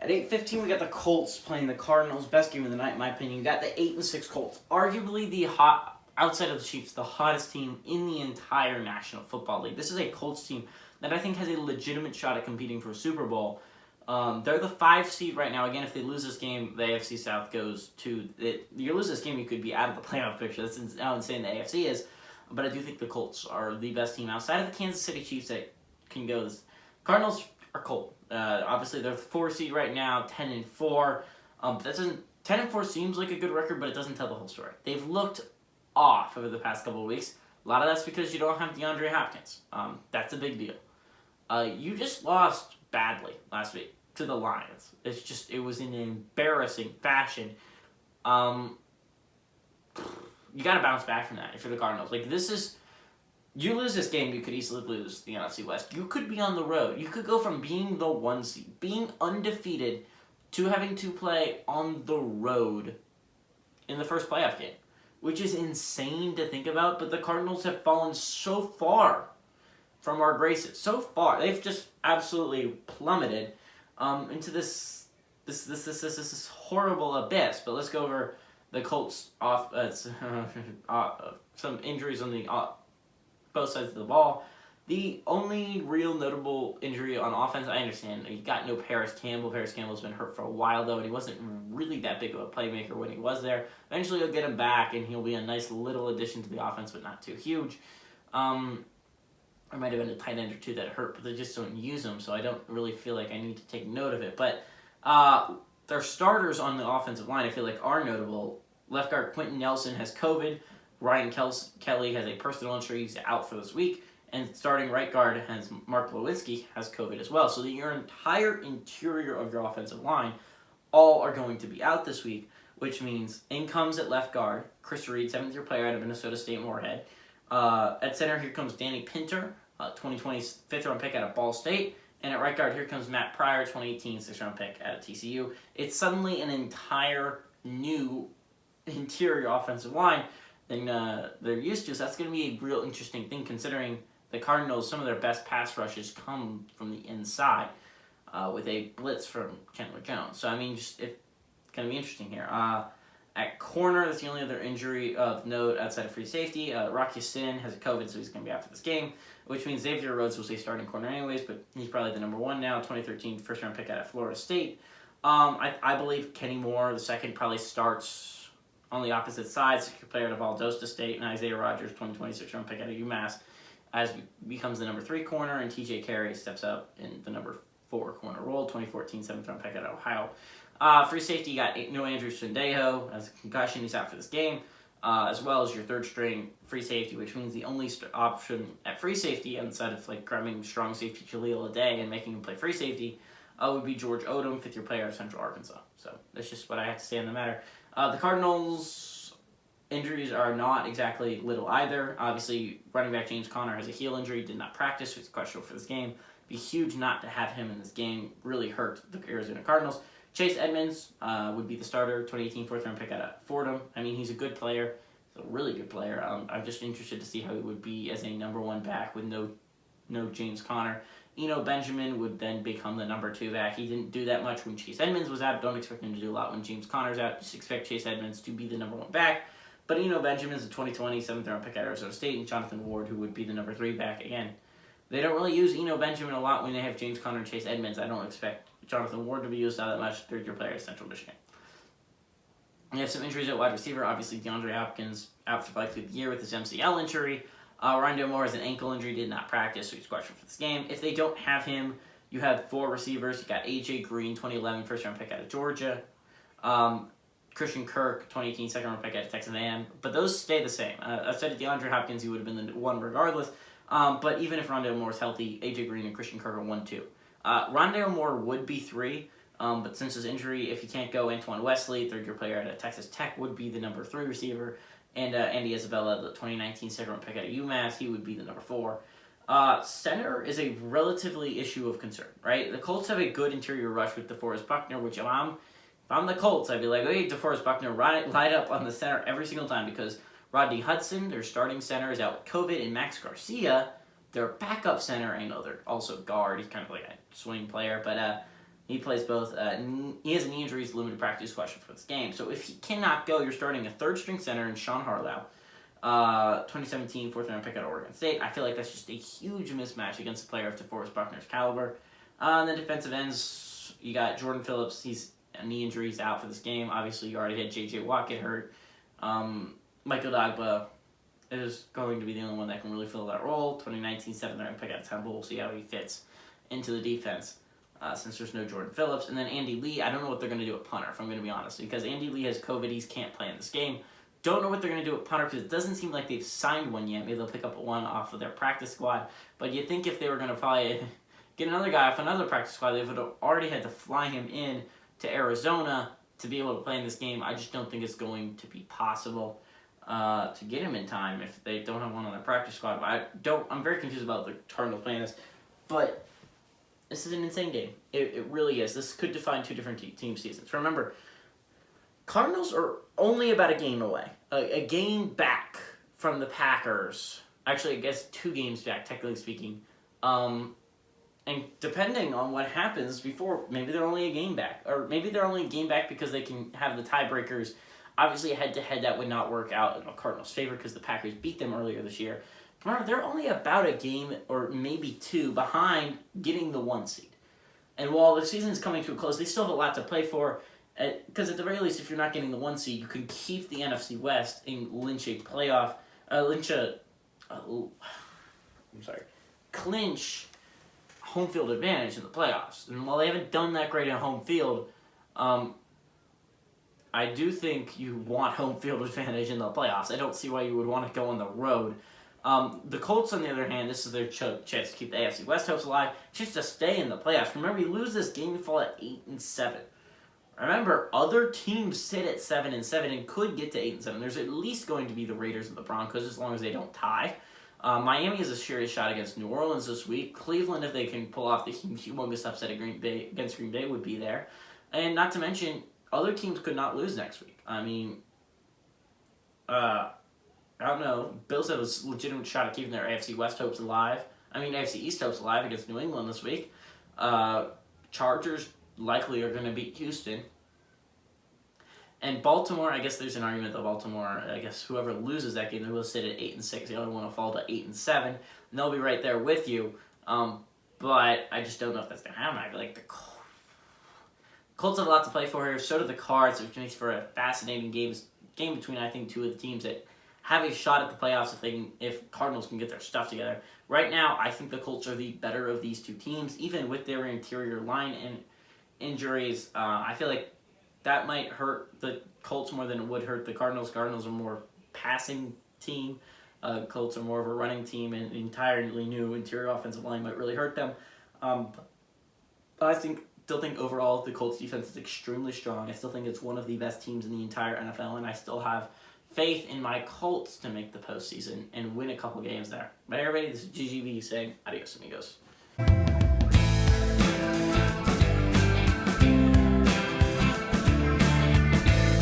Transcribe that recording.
At 8:15, we got the Colts playing the Cardinals. Best game of the night, in my opinion. You got the 8-6 Colts, arguably outside of the Chiefs, the hottest team in the entire National Football League. This is a Colts team that I think has a legitimate shot at competing for a Super Bowl. They're the 5 seed right now. Again, if they lose this game, the AFC South goes to you lose this game, you could be out of the playoff picture. That's how insane the AFC is. But I do think the Colts are the best team outside of the Kansas City Chiefs that can go. Cardinals are cold. Obviously, they're the 4 seed right now, 10-4. That doesn't 10-4 seems like a good record, but it doesn't tell the whole story. They've looked off over the past couple of weeks. A lot of that's because you don't have DeAndre Hopkins. That's a big deal. You just lost badly last week to the Lions. It was in an embarrassing fashion. You got to bounce back from that if you're the Cardinals. You lose this game, you could easily lose the NFC West. You could be on the road. You could go from being the 1 seed, being undefeated, to having to play on the road in the first playoff game, which is insane to think about. But the Cardinals have fallen so far from our graces. So far, they've just absolutely plummeted into this horrible abyss. But let's go over the Colts some injuries on the both sides of the ball. The only real notable injury on offense, I understand, you got no Paris Campbell. Paris Campbell's been hurt for a while, though, and he wasn't really that big of a playmaker when he was there. Eventually, you'll get him back, and he'll be a nice little addition to the offense, but not too huge. There might have been a tight end or two that hurt, but they just don't use them, so I don't really feel like I need to take note of it. But their starters on the offensive line, I feel like, are notable. Left guard Quentin Nelson has COVID. Ryan Kelly has a personal injury. He's out for this week. And starting right guard has Mark Lewinsky has COVID as well. So your entire interior of your offensive line all are going to be out this week, which means in comes at left guard Chris Reed, 7th-year player out of Minnesota State Moorhead. At center, here comes Danny Pinter, 2020 5th-round pick out of Ball State. And at right guard, here comes Matt Pryor, 2018 6th-round pick out of TCU. It's suddenly an entire new interior offensive line than they're used to. So that's going to be a real interesting thing, considering the Cardinals, some of their best pass rushes come from the inside with a blitz from Chandler Jones. So, it's going to be interesting here. At corner, that's the only other injury of note outside of free safety. Rocky Sin has COVID, so he's going to be out for this game, which means Xavier Rhodes will stay starting corner anyways, but he's probably the number 1 now, 2013 first-round pick out of Florida State. I believe Kenny Moore, the second, probably starts on the opposite side, 6th player out of Valdosta State, and Isaiah Rodgers, 2026 round pick out of UMass, becomes the number 3 corner, and TJ Carey steps up in the number 4 corner role, 2014 7th round pick out of Ohio. Free safety, you got no Andrew Sendejo as a concussion. He's out for this game, as well as your 3rd string free safety, which means the only option at free safety, outside of grabbing strong safety Jaleel Aday and making him play free safety, would be George Odom, 5th-year player out of Central Arkansas. So that's just what I have to say on the matter. The Cardinals' injuries are not exactly little either. Obviously, running back James Conner has a heel injury, did not practice, so he's questionable for this game. Be huge not to have him in this game. Really hurt the Arizona Cardinals. Chase Edmonds would be the starter, 2018 4th-round pick out of Fordham. He's a good player. He's a really good player. I'm just interested to see how he would be as a number 1 back with no James Conner. Eno Benjamin would then become the number 2 back. He didn't do that much when Chase Edmonds was out. Don't expect him to do a lot when James Conner's out. Just expect Chase Edmonds to be the number 1 back. But Eno Benjamin is a 2020 7th-round pick out of Arizona State, and Jonathan Ward, who would be the number 3 back. Again, they don't really use Eno Benjamin a lot when they have James Conner and Chase Edmonds. I don't expect Jonathan Ward to be used all that much. 3rd-year player at Central Michigan. We have some injuries at wide receiver. Obviously, DeAndre Hopkins out for likely the year with his MCL injury. Rondale Moore has an ankle injury, did not practice, so he's questionable for this game. If they don't have him, you have 4 receivers. You got A.J. Green, 2011 first-round pick out of Georgia. Christian Kirk, 2018 second-round pick out of Texas A&M. But those stay the same. Outside of DeAndre Hopkins, he would have been the 1 regardless. But even if Rondale Moore is healthy, A.J. Green and Christian Kirk are 1-2. Rondale Moore would be 3, but since his injury, if he can't go, Antoine Wesley, 3rd-year player out of Texas Tech, would be the number 3 receiver. And Andy Isabella, the 2019 second-round pick out of UMass, he would be the number 4. Center is a relatively issue of concern, right? The Colts have a good interior rush with DeForest Buckner, which if I'm the Colts, I'd be like, hey, DeForest Buckner, light up on the center every single time, because Rodney Hudson, their starting center, is out with COVID, and Max Garcia, their backup center, I know they're also guard, he's kind of like a swing player, but He plays both. He has a knee injury, he's a limited practice question for this game. So if he cannot go, you're starting a third-string center in Sean Harlow. 2017 fourth-round pick out of Oregon State. I feel like that's just a huge mismatch against a player of DeForest Buckner's caliber. And then defensive ends, you got Jordan Phillips. He's a knee injury, he's out for this game. Obviously, you already had J.J. Watt get hurt. Michael Dagba is going to be the only one that can really fill that role. 2019 7th-round pick out of Temple. We'll see how he fits into the defense since there's no Jordan Phillips. And then Andy Lee, I don't know what they're going to do at punter, if I'm going to be honest, because Andy Lee has COVID. He can't play in this game. Don't know what they're going to do at punter because it doesn't seem like they've signed one yet. Maybe they'll pick up one off of their practice squad. But you'd think if they were going to probably get another guy off another practice squad, they would have already had to fly him in to Arizona to be able to play in this game. I just don't think it's going to be possible to get him in time if they don't have one on their practice squad. I'm very confused about the Cardinals playing this. But this is an insane game. It really is. This could define two different team seasons. Remember, Cardinals are only about a game away. A game back from the Packers. Actually, I guess 2 games back, technically speaking. And depending on what happens before, maybe they're only a game back. Or maybe they're only a game back because they can have the tiebreakers. Obviously, a head-to-head that would not work out in the Cardinals' favor because the Packers beat them earlier this year. Remember, they're only about a game or maybe 2 behind getting the 1 seed. And while the season is coming to a close, they still have a lot to play for. Because at the very least, if you're not getting the 1 seed, you can keep the NFC West and clinch home field advantage in the playoffs. And while they haven't done that great in home field, I do think you want home field advantage in the playoffs. I don't see why you would want to go on the road. The Colts, on the other hand, this is their chance to keep the AFC West hopes alive, just to stay in the playoffs. Remember, you lose this game, you fall at 8-7. Remember, other teams sit at 7-7 and could get to 8-7. There's at least going to be the Raiders and the Broncos as long as they don't tie. Miami has a serious shot against New Orleans this week. Cleveland, if they can pull off the humongous upset against Green Bay, would be there. And not to mention, other teams could not lose next week. I mean, I don't know. Bills have a legitimate shot at keeping their AFC West hopes alive. AFC East hopes alive against New England this week. Chargers likely are going to beat Houston. And Baltimore, I guess there's an argument that Baltimore, I guess whoever loses that game, they will sit at 8-6. The other one will fall to 8-7, and they'll be right there with you. But I just don't know if that's going to happen. I feel like the Colts have a lot to play for here. So do the Cards, which makes for a fascinating game between, I think, 2 of the teams that have a shot at the playoffs if Cardinals can get their stuff together. Right now, I think the Colts are the better of these 2 teams, even with their interior line and injuries. I feel like that might hurt the Colts more than it would hurt the Cardinals. Cardinals are more passing team. Colts are more of a running team, and the entirely new interior offensive line might really hurt them. But I still think overall the Colts defense is extremely strong. I still think it's one of the best teams in the entire NFL, and I still have faith in my Colts to make the postseason and win a couple games there. But everybody, this is GGB saying adios, amigos.